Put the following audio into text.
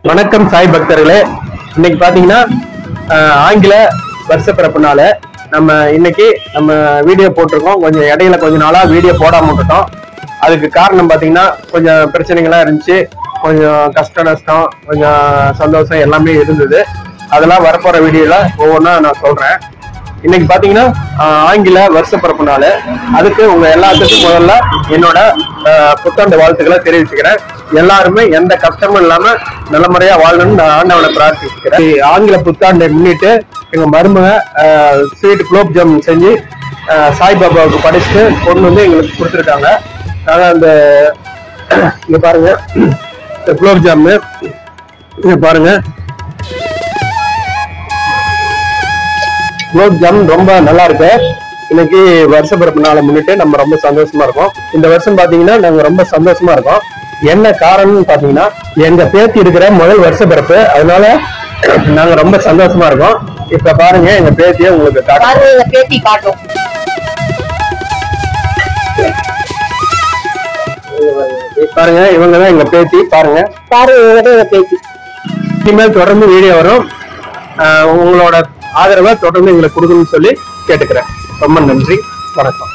வணக்கம் சாய் பக்தர்களே. இன்னைக்கு பாத்தீங்கன்னா ஆங்கில வருஷ பிறப்புனால இன்னைக்கு நம்ம வீடியோ போட்டிருக்கோம். கொஞ்சம் இடையில கொஞ்ச நாளா வீடியோ போடாம விட்டுட்டோம். அதுக்கு காரணம் பாத்தீங்கன்னா கொஞ்சம் பிரச்சனைகளா இருந்துச்சு. கொஞ்சம் கஷ்ட நஷ்டம், கொஞ்சம் சந்தோஷம் எல்லாமே இருந்தது. அதெல்லாம் வரப்போற வீடியோல ஒவ்வொன்றா நான் சொல்றேன். இன்னைக்கு பாத்தீங்கன்னா ஆங்கில வருஷ பிறப்புனால அதுக்கு உங்க எல்லாத்துக்கும் முதல்ல என்னோட புத்தாண்டு வாழ்த்துக்களை தெரிவிச்சுக்கிறேன். எல்லாருமே எந்த கஷ்டமும் இல்லாம நல்லமுறையா வாழணும்னு நான் ஆண்டவனை பிரார்த்திச்சுக்கிறேன். ஆங்கில புத்தாண்டை முன்னிட்டு எங்க மருமக ஸ்வீட் குலோப் ஜாம் செஞ்சு சாய்பாபாவுக்கு படைச்சிட்டு கொண்டு வந்து எங்களுக்கு கொடுத்துருக்காங்க. அதான் அந்த இங்க பாருங்க, இந்த குலோப் ஜாமு இங்க பாருங்க. குலோப் ஜாம் ரொம்ப நல்லா இருக்கு. இன்னைக்கு வருஷ பிறப்பு நாளை முன்னிட்டு நம்ம ரொம்ப சந்தோஷமா இருக்கோம். இந்த வருஷம் பாத்தீங்கன்னா நாங்க ரொம்ப சந்தோஷமா இருக்கோம். என்ன காரணம்னு பாத்தீங்கன்னா எங்க பேத்தி இருக்கிற முதல் வருஷ பிறப்பு, அதனால நாங்க ரொம்ப சந்தோஷமா இருக்கோம். இப்ப பாருங்க எங்க பேத்திய உங்களுக்கு காட்டும். பாருங்க, இவங்கதான் எங்க பேத்தி. பாருங்க பேத்தி. இனிமேல் தொடர்ந்து வீடியோ வரும். உங்களோட ஆதரவை தொடர்ந்து எங்களுக்கு கொடுக்கணும்னு சொல்லி கேட்டுக்கிறேன். ரொம்ப நன்றி, வணக்கம்.